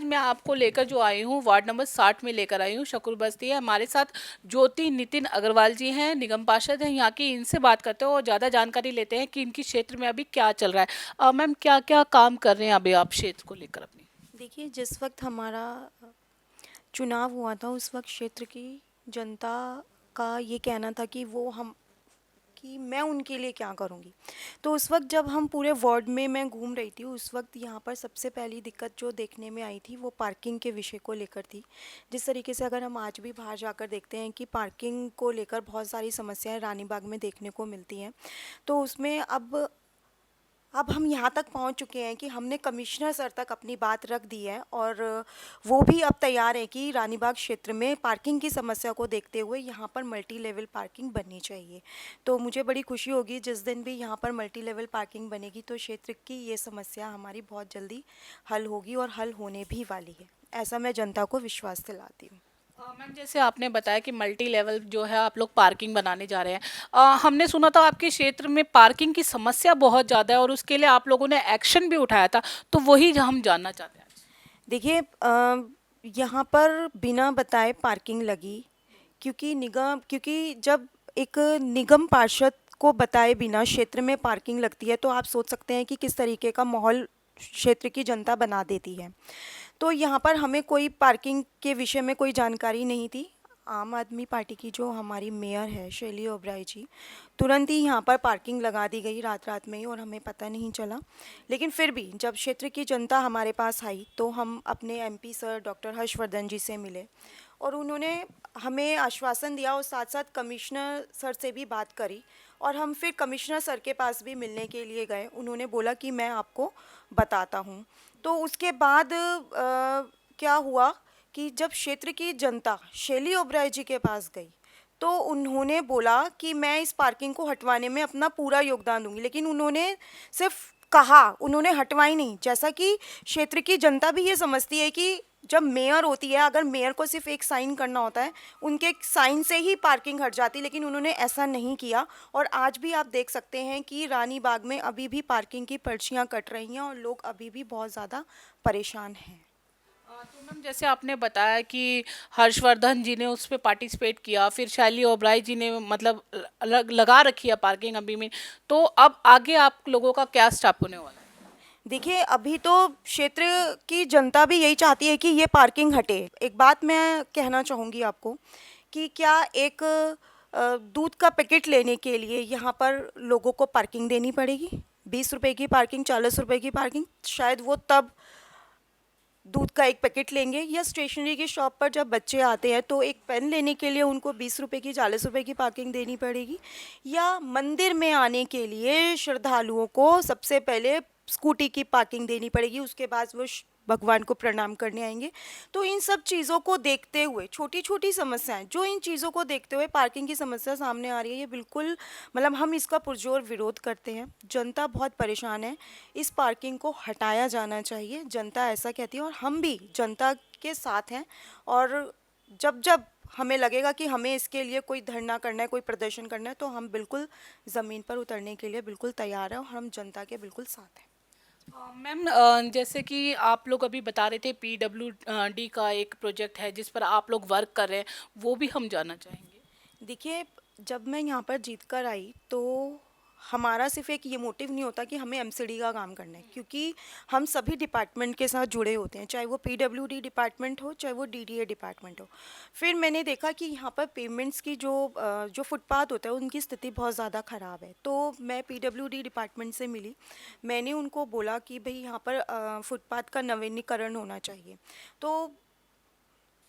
आज मैं आपको लेकर जो आई हूँ वार्ड नंबर 60 में लेकर आई हूँ। शकुर बस्ती है हमारे साथ। ज्योति नितिन अग्रवाल जी हैं, निगम पार्षद हैं यहाँ की। इनसे बात करते हैं और ज़्यादा जानकारी लेते हैं कि इनकी क्षेत्र में अभी क्या चल रहा है। मैम, क्या क्या काम कर रहे हैं अभी आप क्षेत्र को लेकर अपनी? देखिए, जिस वक्त हमारा चुनाव हुआ था उस वक्त क्षेत्र की जनता का ये कहना था कि वो हम कि मैं उनके लिए क्या करूँगी। तो उस वक्त जब हम पूरे वार्ड में मैं घूम रही थी, उस वक्त यहाँ पर सबसे पहली दिक्कत जो देखने में आई थी वो पार्किंग के विषय को लेकर थी। जिस तरीके से अगर हम आज भी बाहर जाकर देखते हैं कि पार्किंग को लेकर बहुत सारी समस्याएं रानी बाग में देखने को मिलती हैं। तो उसमें अब हम यहाँ तक पहुँच चुके हैं कि हमने कमिश्नर सर तक अपनी बात रख दी है, और वो भी अब तैयार है कि रानीबाग क्षेत्र में पार्किंग की समस्या को देखते हुए यहाँ पर मल्टी लेवल पार्किंग बननी चाहिए। तो मुझे बड़ी खुशी होगी जिस दिन भी यहाँ पर मल्टी लेवल पार्किंग बनेगी, तो क्षेत्र की ये समस्या हमारी बहुत जल्दी हल होगी और हल होने भी वाली है। ऐसा मैं जनता को विश्वास दिलाती हूँ। मैम, जैसे आपने बताया कि मल्टी लेवल जो है आप लोग पार्किंग बनाने जा रहे हैं। हमने सुना था आपके क्षेत्र में पार्किंग की समस्या बहुत ज़्यादा है और उसके लिए आप लोगों ने एक्शन भी उठाया था, तो वही हम जानना चाहते हैं। देखिए, यहाँ पर बिना बताए पार्किंग लगी, क्योंकि जब एक निगम पार्षद को बताए बिना क्षेत्र में पार्किंग लगती है तो आप सोच सकते हैं कि किस तरीके का माहौल क्षेत्र की जनता बना देती है। तो यहाँ पर हमें कोई पार्किंग के विषय में कोई जानकारी नहीं थी। आम आदमी पार्टी की जो हमारी मेयर है शैली ओबराय जी, तुरंत ही यहाँ पर पार्किंग लगा दी गई रात रात में ही, और हमें पता नहीं चला। लेकिन फिर भी जब क्षेत्र की जनता हमारे पास आई तो हम अपने एमपी सर डॉक्टर हर्षवर्धन जी से मिले, और उन्होंने हमें आश्वासन दिया और साथ साथ कमिश्नर सर से भी बात करी। और हम फिर कमिश्नर सर के पास भी मिलने के लिए गए। उन्होंने बोला कि मैं आपको बताता हूँ। तो उसके बाद क्या हुआ कि जब क्षेत्र की जनता शैली ओबराय जी के पास गई तो उन्होंने बोला कि मैं इस पार्किंग को हटवाने में अपना पूरा योगदान दूंगी। लेकिन उन्होंने सिर्फ कहा, उन्होंने हटवाई नहीं। जैसा कि क्षेत्र की जनता भी ये समझती है कि जब मेयर होती है, अगर मेयर को सिर्फ एक साइन करना होता है, उनके साइन से ही पार्किंग हट जाती, लेकिन उन्होंने ऐसा नहीं किया। और आज भी आप देख सकते हैं कि रानी बाग में अभी भी पार्किंग की पर्चियां कट रही हैं और लोग अभी भी बहुत ज़्यादा परेशान हैं। तो मैम, जैसे आपने बताया कि हर्षवर्धन जी ने उस पर पार्टिसिपेट किया, फिर शैली ओबराय जी ने मतलब लगा रखी है पार्किंग अभी में, तो अब आगे आप लोगों का क्या स्टेप होने वाला है? देखिए, अभी तो क्षेत्र की जनता भी यही चाहती है कि ये पार्किंग हटे। एक बात मैं कहना चाहूँगी आपको कि क्या एक दूध का पैकेट लेने के लिए यहाँ पर लोगों को पार्किंग देनी पड़ेगी? 20 रुपए की पार्किंग, 40 रुपए की पार्किंग, शायद वो तब दूध का एक पैकेट लेंगे। या स्टेशनरी की शॉप पर जब बच्चे आते हैं तो एक पेन लेने के लिए उनको 20 रुपए की, 40 रुपए की पार्किंग देनी पड़ेगी। या मंदिर में आने के लिए श्रद्धालुओं को सबसे पहले स्कूटी की पार्किंग देनी पड़ेगी, उसके बाद वो भगवान को प्रणाम करने आएंगे। तो इन सब चीज़ों को देखते हुए, छोटी छोटी समस्याएं जो इन चीज़ों को देखते हुए पार्किंग की समस्या सामने आ रही है, ये बिल्कुल मतलब हम इसका पुरजोर विरोध करते हैं। जनता बहुत परेशान है, इस पार्किंग को हटाया जाना चाहिए, जनता ऐसा कहती है और हम भी जनता के साथ हैं। और जब जब हमें लगेगा कि हमें इसके लिए कोई धरना करना है, कोई प्रदर्शन करना है, तो हम बिल्कुल ज़मीन पर उतरने के लिए बिल्कुल तैयार हैं और हम जनता के बिल्कुल साथ हैं। मैम, जैसे कि आप लोग अभी बता रहे थे पीडब्ल्यू डी का एक प्रोजेक्ट है जिस पर आप लोग वर्क कर रहे हैं, वो भी हम जानना चाहेंगे। देखिए, जब मैं यहाँ पर जीत कर आई तो हमारा सिर्फ एक ये मोटिव नहीं होता कि हमें एमसीडी का काम करना है, क्योंकि हम सभी डिपार्टमेंट के साथ जुड़े होते हैं, चाहे वो पीडब्ल्यूडी डिपार्टमेंट हो, चाहे वो डीडीए डिपार्टमेंट हो। फिर मैंने देखा कि यहाँ पर पेमेंट्स की जो फुटपाथ होता है उनकी स्थिति बहुत ज़्यादा ख़राब है। तो मैं पीडब्ल्यूडी डिपार्टमेंट से मिली। मैंने उनको बोला कि भाई यहाँ पर फुटपाथ का नवीनीकरण होना चाहिए। तो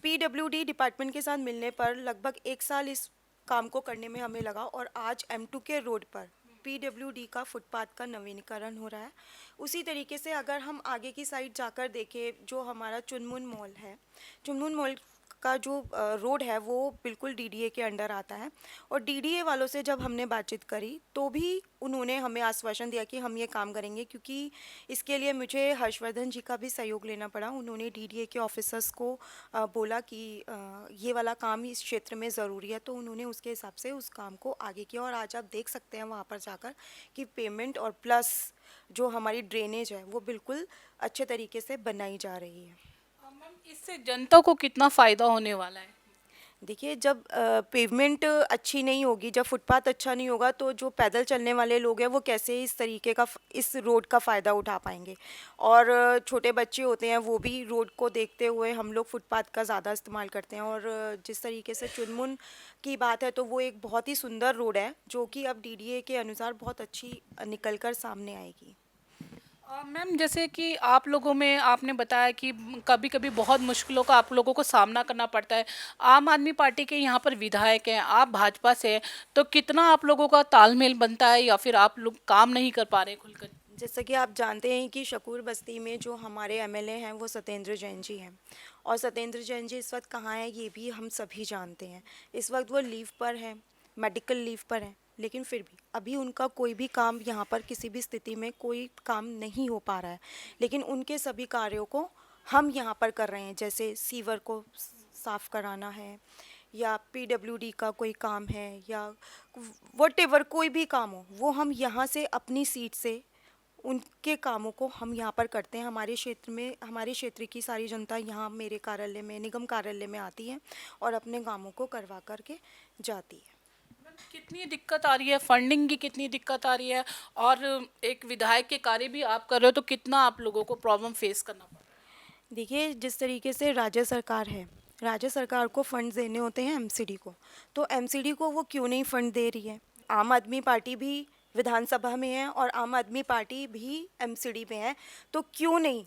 पीडब्ल्यूडी डिपार्टमेंट के साथ मिलने पर लगभग 1 साल इस काम को करने में हमें लगा, और आज M2 के रोड पर पीडब्ल्यूडी का फुटपाथ का नवीनीकरण हो रहा है। उसी तरीके से अगर हम आगे की साइड जाकर देखें, जो हमारा चुनमुन मॉल है, चुनमुन मॉल का जो रोड है वो बिल्कुल डीडीए के अंडर आता है। और डीडीए वालों से जब हमने बातचीत करी तो भी उन्होंने हमें आश्वासन दिया कि हम ये काम करेंगे, क्योंकि इसके लिए मुझे हर्षवर्धन जी का भी सहयोग लेना पड़ा। उन्होंने डीडीए के ऑफिसर्स को बोला कि ये वाला काम इस क्षेत्र में ज़रूरी है, तो उन्होंने उसके हिसाब से उस काम को आगे किया। और आज आप देख सकते हैं वहाँ पर जाकर कि पेमेंट और प्लस जो हमारी ड्रेनेज है वो बिल्कुल अच्छे तरीके से बनाई जा रही है। इससे जनता को कितना फायदा होने वाला है? देखिए, जब पेवमेंट अच्छी नहीं होगी, जब फुटपाथ अच्छा नहीं होगा, तो जो पैदल चलने वाले लोग हैं वो कैसे इस तरीके का इस रोड का फ़ायदा उठा पाएंगे। और छोटे बच्चे होते हैं, वो भी रोड को देखते हुए हम लोग फुटपाथ का ज़्यादा इस्तेमाल करते हैं। और जिस तरीके से चुनमुन की बात है, तो वो एक बहुत ही सुंदर रोड है जो कि अब डीडीए के अनुसार बहुत अच्छी निकल कर सामने आएगी। मैम, जैसे कि आप लोगों में आपने बताया कि कभी-कभी बहुत मुश्किलों का आप लोगों को सामना करना पड़ता है। आम आदमी पार्टी के यहाँ पर विधायक हैं, आप भाजपा से हैं, तो कितना आप लोगों का तालमेल बनता है या फिर आप लोग काम नहीं कर पा रहे हैं खुलकर? जैसा कि आप जानते हैं कि शकूर बस्ती में जो हमारे एमएलए हैं वो सत्येंद्र जैन जी हैं। और सत्येंद्र जैन जी इस वक्त कहाँ हैं ये भी हम सभी जानते हैं। इस वक्त वो लीव पर हैं, मेडिकल लीव पर हैं, लेकिन फिर भी अभी उनका कोई भी काम यहाँ पर किसी भी स्थिति में कोई काम नहीं हो पा रहा है। लेकिन उनके सभी कार्यों को हम यहाँ पर कर रहे हैं, जैसे सीवर को साफ कराना है, या पीडब्ल्यूडी का कोई काम है, या वट कोई भी काम हो, वो हम यहाँ से अपनी सीट से उनके कामों को हम यहाँ पर करते हैं। हमारे क्षेत्र में, हमारे क्षेत्र की सारी जनता यहाँ मेरे कार्यालय में, निगम कार्यालय में आती है और अपने कामों को करवा करके जाती है। मैम, कितनी दिक्कत आ रही है, फंडिंग की कितनी दिक्कत आ रही है, और एक विधायक के कार्य भी आप कर रहे हो तो कितना आप लोगों को प्रॉब्लम फेस करना पड़ रहा देखिए, जिस तरीके से राज्य सरकार है, राज्य सरकार को फंड देने होते हैं एमसीडी को, तो एमसीडी को वो क्यों नहीं फंड दे रही है? आम आदमी पार्टी भी विधानसभा में है और आम आदमी पार्टी भी एमसीडी में है, तो क्यों नहीं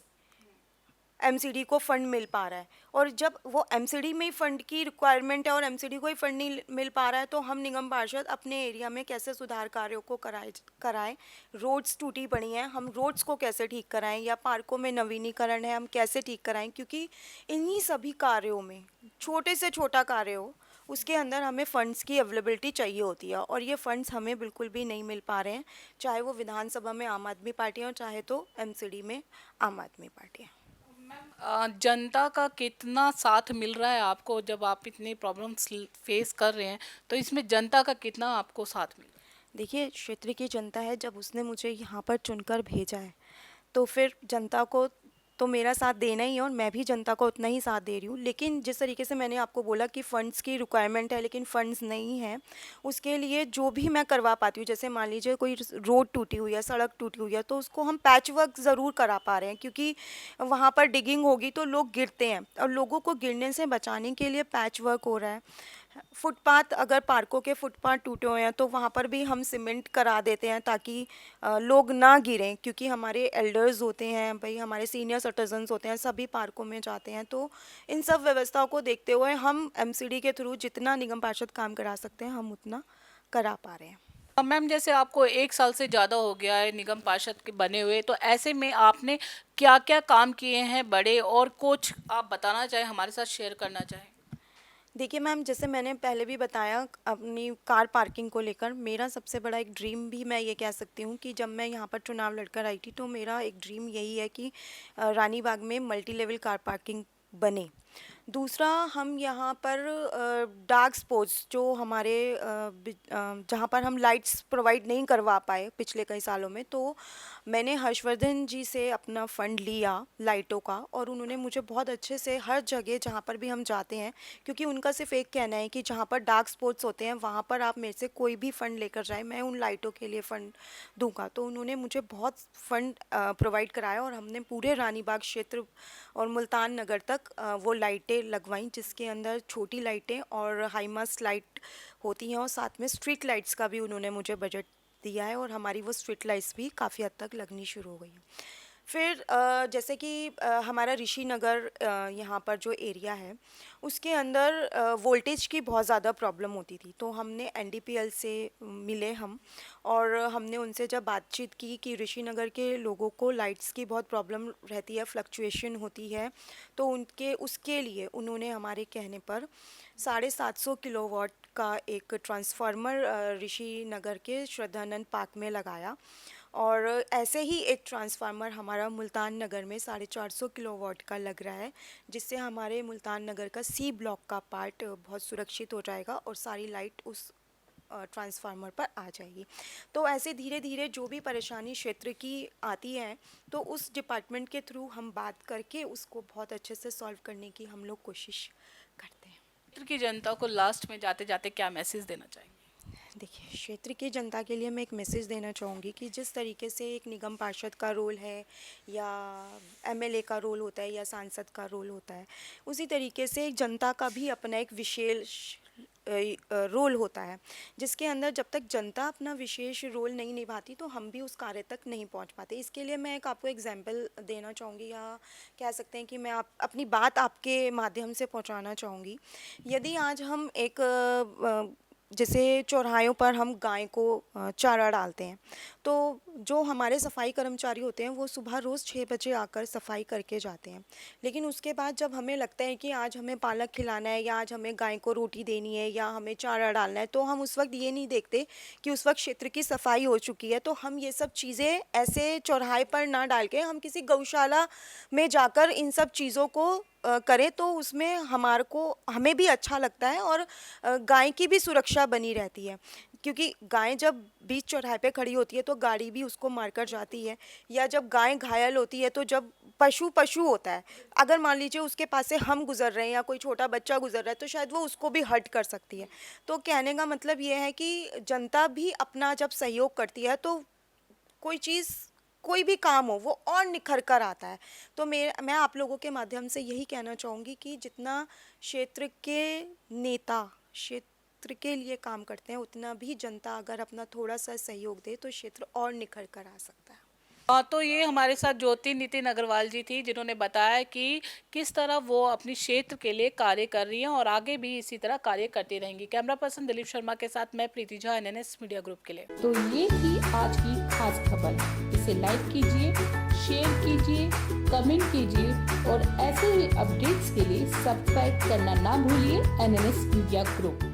एमसीडी को फंड मिल पा रहा है? और जब वो एमसीडी में ही फंड की रिक्वायरमेंट है और एमसीडी को ही फंड नहीं मिल पा रहा है, तो हम निगम पार्षद अपने एरिया में कैसे सुधार कार्यों को कराएं? रोड्स टूटी पड़ी हैं, हम रोड्स को कैसे ठीक कराएं, या पार्कों में नवीनीकरण है, हम कैसे ठीक कराएं? क्योंकि इन्हीं सभी कार्यों में, छोटे से छोटा कार्य हो, उसके अंदर हमें फ़ंड्स की अवेलेबिलिटी चाहिए होती है, और ये फ़ंड्स हमें बिल्कुल भी नहीं मिल पा रहे हैं, चाहे वो विधानसभा में आम आदमी पार्टी हो, चाहे तो एमसीडी में आम आदमी पार्टी है। है? मैम, जनता का कितना साथ मिल रहा है आपको जब आप इतनी प्रॉब्लम्स फेस कर रहे हैं, तो इसमें जनता का कितना आपको साथ मिल रहा देखिए, क्षेत्र की जनता है, जब उसने मुझे यहाँ पर चुनकर भेजा है, तो फिर जनता को तो मेरा साथ देना ही है, और मैं भी जनता को उतना ही साथ दे रही हूँ। लेकिन जिस तरीके से मैंने आपको बोला कि फ़ंड्स की रिक्वायरमेंट है लेकिन फ़ंड्स नहीं है, उसके लिए जो भी मैं करवा पाती हूँ, जैसे मान लीजिए कोई रोड टूटी हुई है, सड़क टूटी हुई है, तो उसको हम पैच वर्क ज़रूर करा पा रहे हैं, क्योंकि वहाँ पर डिगिंग होगी तो लोग गिरते हैं, और लोगों को गिरने से बचाने के लिए पैच वर्क हो रहा है। फुटपाथ, अगर पार्कों के फुटपाथ टूटे हुए हैं तो वहाँ पर भी हम सीमेंट करा देते हैं, ताकि लोग ना गिरें, क्योंकि हमारे एल्डर्स होते हैं भाई, हमारे सीनियर सिटीजन्स होते हैं, सभी पार्कों में जाते हैं। तो इन सब व्यवस्थाओं को देखते हुए हम एमसीडी के थ्रू जितना निगम पार्षद काम करा सकते हैं, हम उतना करा पा रहे हैं। है? मैम, जैसे आपको 1 साल से ज़्यादा हो गया है निगम पार्षद के बने हुए, तो ऐसे में आपने क्या क्या काम किए हैं बड़े, और कुछ आप बताना चाहें, हमारे साथ शेयर करना चाहें? देखिए मैम, जैसे मैंने पहले भी बताया, अपनी कार पार्किंग को लेकर मेरा सबसे बड़ा एक ड्रीम भी मैं ये कह सकती हूँ कि जब मैं यहाँ पर चुनाव लड़कर आई थी, तो मेरा एक ड्रीम यही है कि रानी बाग में मल्टी लेवल कार पार्किंग बने। दूसरा, हम यहाँ पर डार्क स्पॉट्स जो हमारे जहाँ पर हम लाइट्स प्रोवाइड नहीं करवा पाए पिछले कई सालों में, तो मैंने हर्षवर्धन जी से अपना फ़ंड लिया लाइटों का, और उन्होंने मुझे बहुत अच्छे से हर जगह जहाँ पर भी हम जाते हैं, क्योंकि उनका सिर्फ एक कहना है कि जहाँ पर डार्क स्पॉट्स होते हैं वहाँ पर आप मेरे से कोई भी फ़ंड लेकर जाए, मैं उन लाइटों के लिए फ़ंड दूंगा। तो उन्होंने मुझे बहुत फ़ंड प्रोवाइड कराया, और हमने पूरे रानी बाग क्षेत्र और मुल्तान नगर तक वो लाइटें लगवाई, जिसके अंदर छोटी लाइटें और हाई मास्ट लाइट होती हैं, और साथ में स्ट्रीट लाइट्स का भी उन्होंने मुझे बजट दिया है, और हमारी वो स्ट्रीट लाइट्स भी काफ़ी हद तक लगनी शुरू हो गई हैं। फिर जैसे कि हमारा ऋषि नगर यहाँ पर जो एरिया है, उसके अंदर वोल्टेज की बहुत ज़्यादा प्रॉब्लम होती थी, तो हमने एनडीपीएल से मिले हम, और हमने उनसे जब बातचीत की कि ऋषि नगर के लोगों को लाइट्स की बहुत प्रॉब्लम रहती है, फ्लक्चुएशन होती है, तो उनके उसके लिए उन्होंने हमारे कहने पर 750 किलोवाट का एक ट्रांसफार्मर ऋषि नगर के श्रद्धानंद पार्क में लगाया। और ऐसे ही एक ट्रांसफार्मर हमारा मुल्तान नगर में 450 किलोवाट का लग रहा है, जिससे हमारे मुल्तान नगर का सी ब्लॉक का पार्ट बहुत सुरक्षित हो जाएगा, और सारी लाइट उस ट्रांसफार्मर पर आ जाएगी। तो ऐसे धीरे धीरे जो भी परेशानी क्षेत्र की आती है तो उस डिपार्टमेंट के थ्रू हम बात करके उसको बहुत अच्छे से सॉल्व करने की हम लोग कोशिश करते हैं। क्षेत्र की जनता को लास्ट में जाते जाते क्या मैसेज देना चाहेंगे? देखिए, क्षेत्र की जनता के लिए मैं एक मैसेज देना चाहूँगी कि जिस तरीके से एक निगम पार्षद का रोल है या एमएलए का रोल होता है या सांसद का रोल होता है, उसी तरीके से एक जनता का भी अपना एक विशेष रोल होता है, जिसके अंदर जब तक जनता अपना विशेष रोल नहीं निभाती तो हम भी उस कार्य तक नहीं पहुंच पाते। इसके लिए मैं एक आपको एग्जांपल देना चाहूँगी या कह सकते हैं कि मैं अपनी बात आपके माध्यम से पहुंचाना चाहूँगी। यदि आज हम एक जैसे चौराहों पर हम गाय को चारा डालते हैं, तो जो हमारे सफाई कर्मचारी होते हैं वो सुबह रोज़ 6 बजे आकर सफाई करके जाते हैं। लेकिन उसके बाद जब हमें लगता है कि आज हमें पालक खिलाना है या आज हमें गाय को रोटी देनी है या हमें चारा डालना है, तो हम उस वक्त ये नहीं देखते कि उस वक्त क्षेत्र की सफाई हो चुकी है। तो हम ये सब चीज़ें ऐसे चौराहे पर ना डाल के हम किसी गौशाला में जाकर इन सब चीज़ों को करें, तो उसमें हमें भी अच्छा लगता है और गाय की भी सुरक्षा बनी रहती है। क्योंकि गाय जब बीच चौराहे पे खड़ी होती है तो गाड़ी भी उसको मारकर जाती है, या जब गाय घायल होती है तो जब पशु होता है, अगर मान लीजिए उसके पास से हम गुजर रहे हैं या कोई छोटा बच्चा गुजर रहा है तो शायद वो उसको भी हर्ट कर सकती है। तो कहने का मतलब ये है कि जनता भी अपना जब सहयोग करती है तो कोई भी काम हो वो और निखर कर आता है। तो मैं आप लोगों के माध्यम से यही कहना चाहूँगी कि जितना क्षेत्र के नेता क्षेत्र के लिए काम करते हैं, उतना भी जनता अगर अपना थोड़ा सा सहयोग दे तो क्षेत्र और निखर कर आ सकता है। तो ये हमारे साथ ज्योति नितिन अग्रवाल जी थी, जिन्होंने बताया कि किस तरह वो अपनी क्षेत्र के लिए कार्य कर रही हैं और आगे भी इसी तरह कार्य करती रहेंगी। कैमरा पर्सन दिलीप शर्मा के साथ मैं प्रीति झा, एनएनएस मीडिया ग्रुप के लिए। तो ये थी आज की खास खबर। इसे लाइक कीजिए, शेयर कीजिए, कमेंट कीजिए और ऐसे ही अपडेट्स के लिए सब्सक्राइब करना ना भूलिए एनएनएस मीडिया ग्रुप।